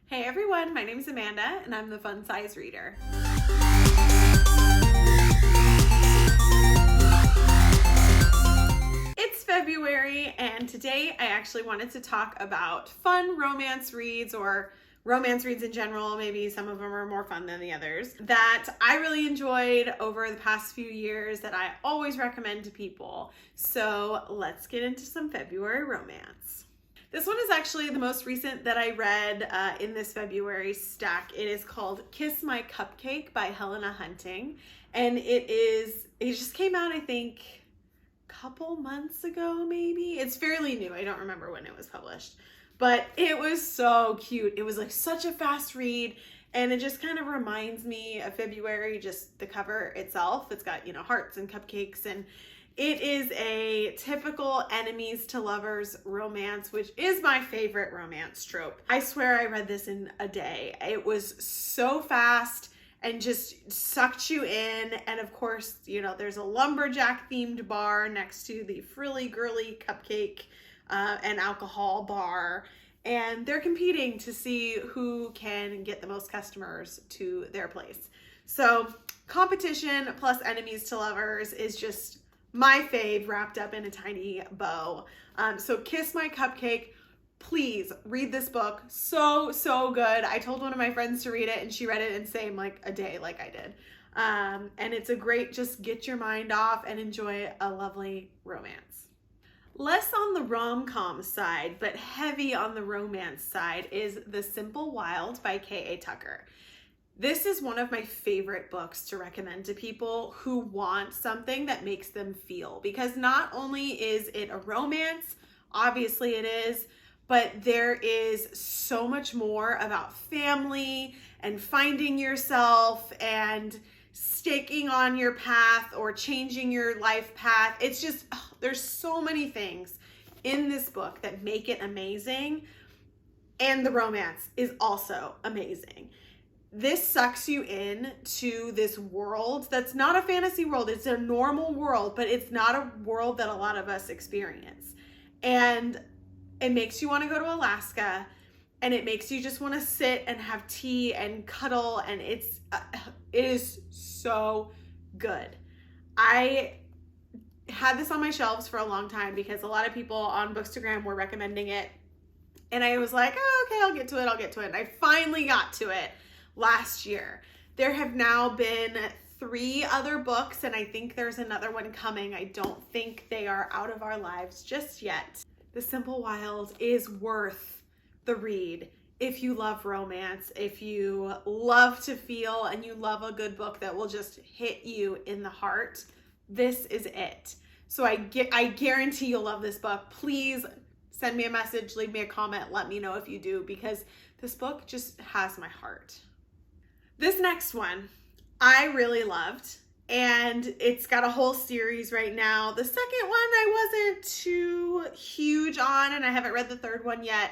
Hey everyone, my name is Amanda and I'm the Fun Size Reader. It's February and today I actually wanted to talk about fun romance reads or romance reads in general. Maybe some of them are more fun than the others that I really enjoyed over the past few years that I always recommend to people. So let's get into some February romance. This one is actually the most recent that I read in this February stack. It is called Kiss My Cupcake by Helena Hunting. And it just came out, I think, a couple months ago, maybe. It's fairly new. I don't remember when it was published. But it was so cute. It was like such a fast read. And it just kind of reminds me of February, just the cover itself. It's got, hearts and cupcakes, and it is a typical enemies to lovers romance, which is my favorite romance trope. I swear I read this in a day. It was so fast and just sucked you in. And of course, there's a lumberjack themed bar next to the frilly girly cupcake and alcohol bar. And they're competing to see who can get the most customers to their place. So competition plus enemies to lovers is just my fave wrapped up in a tiny bow. So Kiss My Cupcake, please read this book. So good. I told one of my friends to read it and she read it in same like a day like I did. And it's a great just get your mind off and enjoy a lovely romance. Less on the rom-com side, but heavy on the romance side is The Simple Wild by K.A. Tucker. This is one of my favorite books to recommend to people who want something that makes them feel, because not only is it a romance, obviously it is, but there is so much more about family and finding yourself and staking on your path or changing your life path. It's just, there's so many things in this book that make it amazing. And the romance is also amazing. This sucks you in to this world that's not a fantasy world. It's a normal world, but it's not a world that a lot of us experience. And it makes you want to go to Alaska, and it makes you just want to sit and have tea and cuddle, and it is so good. I had this on my shelves for a long time because a lot of people on Bookstagram were recommending it, and I was like, oh, okay, I'll get to it. And I finally got to it last year. There have now been 3 other books, and I think there's another one coming. I don't think they are out of our lives just yet. The Simple Wild is worth the read if you love romance, if you love to feel, and you love a good book that will just hit you in the heart. This is it. So I guarantee you'll love this book. Please send me a message, leave me a comment, let me know if you do, because this book just has my heart. This next one I really loved, and it's got a whole series right now. The second one I wasn't too huge on, and I haven't read the third one yet,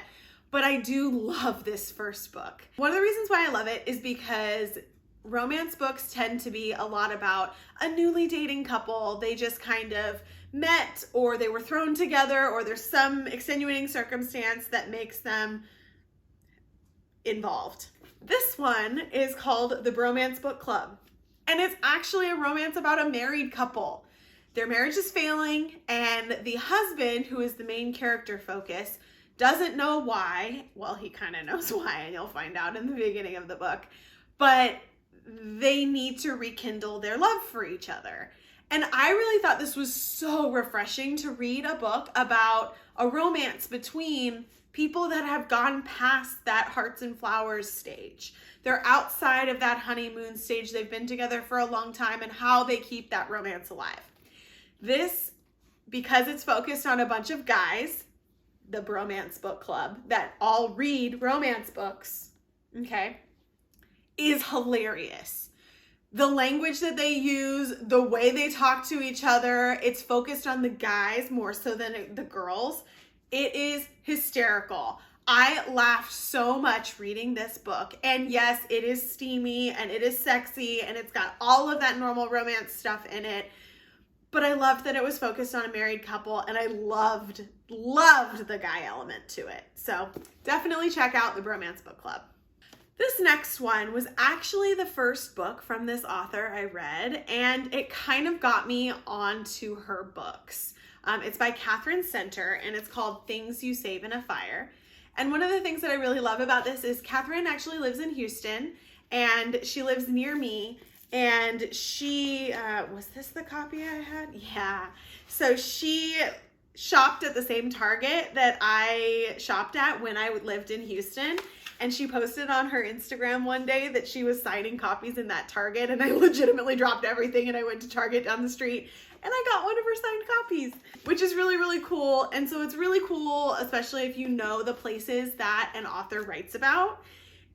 but I do love this first book. One of the reasons why I love it is because romance books tend to be a lot about a newly dating couple. They just kind of met, or they were thrown together, or there's some extenuating circumstance that makes them involved. This one is called The Bromance Book Club, and it's actually a romance about a married couple. Their marriage is failing, and the husband, who is the main character focus, doesn't know why. Well, he kind of knows why, and you'll find out in the beginning of the book, but they need to rekindle their love for each other. And I really thought this was so refreshing to read a book about a romance between people that have gone past that hearts and flowers stage. They're outside of that honeymoon stage. They've been together for a long time, and how they keep that romance alive. This, because it's focused on a bunch of guys, the Bromance Book Club, that all read romance books, okay, is hilarious. The language that they use, the way they talk to each other, it's focused on the guys more so than the girls. It is hysterical. I laughed so much reading this book. And yes, it is steamy and it is sexy and it's got all of that normal romance stuff in it. But I loved that it was focused on a married couple, and I loved the guy element to it. So definitely check out the Bromance Book Club. This next one was actually the first book from this author I read, and it kind of got me onto her books. It's by Catherine Center, and it's called Things You Save in a Fire. And one of the things that I really love about this is Catherine actually lives in Houston, and she lives near me, and she, was this the copy I had? Yeah. So she shopped at the same Target that I shopped at when I lived in Houston. And she posted on her Instagram one day that she was signing copies in that Target, and I legitimately dropped everything and I went to Target down the street and I got one of her signed copies, which is really, really cool. And so it's really cool, especially if you know the places that an author writes about.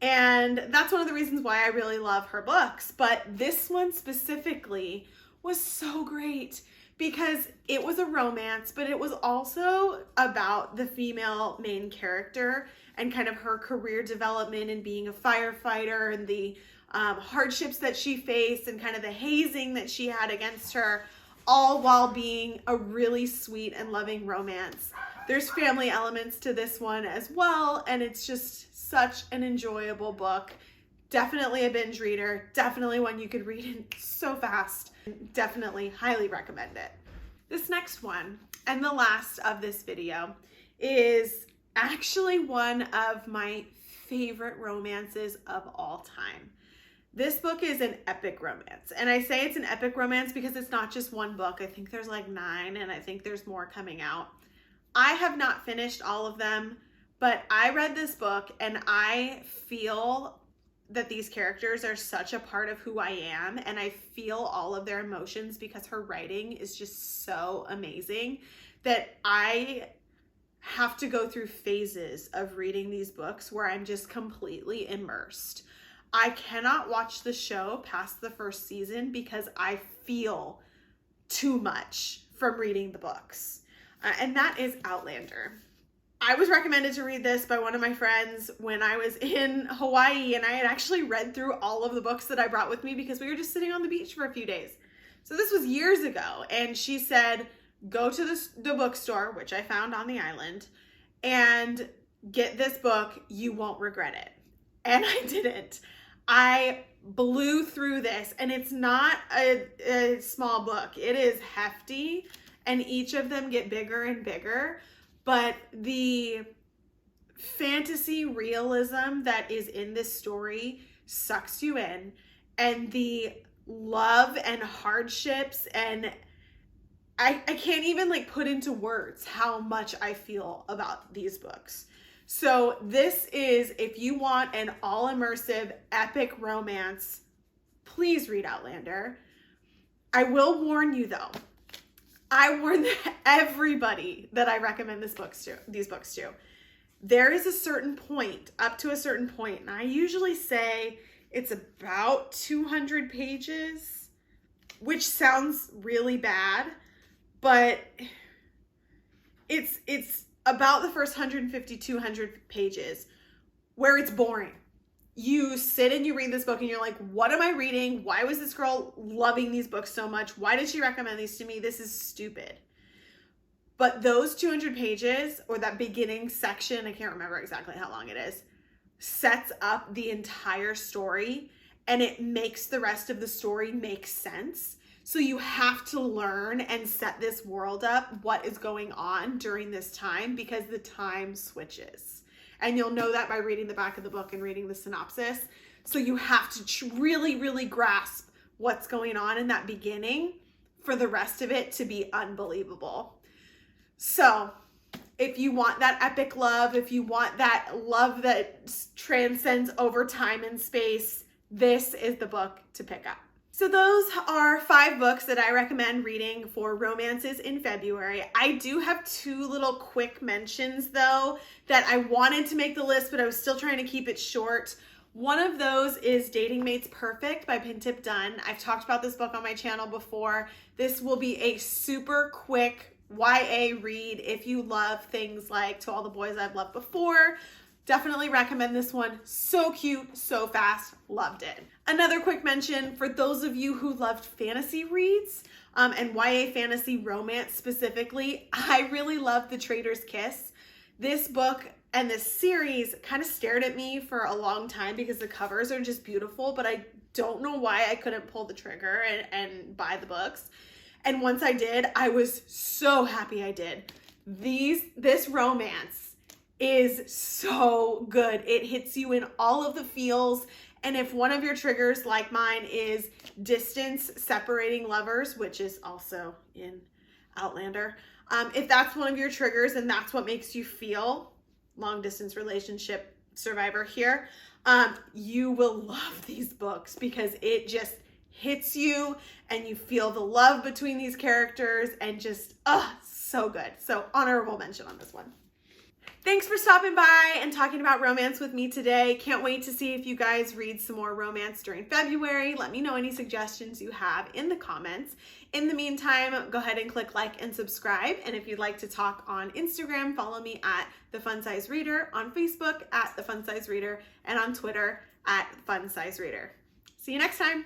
And that's one of the reasons why I really love her books. But this one specifically was so great because it was a romance, but it was also about the female main character and kind of her career development and being a firefighter and the hardships that she faced and kind of the hazing that she had against her, all while being a really sweet and loving romance. There's family elements to this one as well, and it's just such an enjoyable book. Definitely a binge reader, definitely one you could read in so fast. Definitely highly recommend it. This next one, and the last of this video, is actually one of my favorite romances of all time. This book is an epic romance, and I say it's an epic romance because it's not just one book. I think there's like 9, and I think there's more coming out. I have not finished all of them, but I read this book and I feel that these characters are such a part of who I am, and I feel all of their emotions because her writing is just so amazing that I have to go through phases of reading these books where I'm just completely immersed. I cannot watch the show past the first season because I feel too much from reading the books. And that is Outlander. I was recommended to read this by one of my friends when I was in Hawaii, and I had actually read through all of the books that I brought with me because we were just sitting on the beach for a few days. So this was years ago, and she said, go to the bookstore, which I found on the island, and get this book. You won't regret it. And I didn't. I blew through this, and it's not a small book. It is hefty, and each of them get bigger and bigger. But the fantasy realism that is in this story sucks you in, and the love and hardships, and I can't even like put into words how much I feel about these books. So this is, if you want an all-immersive epic romance, please read Outlander. I will warn you though, I warn everybody that I recommend these books to. There is a certain point, up to a certain point, and I usually say it's about 200 pages, which sounds really bad, but it's about the first 150, 200 pages where it's boring. You sit and you read this book and you're like, what am I reading? Why was this girl loving these books so much? Why did she recommend these to me? This is stupid. But those 200 pages, or that beginning section, I can't remember exactly how long it is, sets up the entire story, and it makes the rest of the story make sense. So you have to learn and set this world up, what is going on during this time, because the time switches. And you'll know that by reading the back of the book and reading the synopsis. So you have to really, really grasp what's going on in that beginning for the rest of it to be unbelievable. So if you want that epic love, if you want that love that transcends over time and space, this is the book to pick up. So those are 5 books that I recommend reading for romances in February. I do have 2 little quick mentions though that I wanted to make the list, but I was still trying to keep it short. One of those is Dating Mates Perfect by Pintip Dunn. I've talked about this book on my channel before. This will be a super quick YA read if you love things like To All the Boys I've Loved Before. Definitely recommend this one. So cute, so fast, loved it. Another quick mention for those of you who loved fantasy reads and YA fantasy romance specifically, I really love The Traitor's Kiss. This book And this series kind of stared at me for a long time because the covers are just beautiful, but I don't know why I couldn't pull the trigger and buy the books. And once I did, I was so happy I did. This romance is so good. It hits you in all of the feels. And if one of your triggers, like mine, is distance separating lovers, which is also in Outlander, if that's one of your triggers and that's what makes you feel long distance relationship survivor here, you will love these books because it just hits you and you feel the love between these characters and just, so good. So honorable mention on this one. Thanks for stopping by and talking about romance with me today. Can't wait to see if you guys read some more romance during February. Let me know any suggestions you have in the comments. In the meantime, go ahead and click like and subscribe. And if you'd like to talk on Instagram, follow me at The Fun Size Reader, on Facebook at The Fun Size Reader, and on Twitter at Fun Size Reader. See you next time.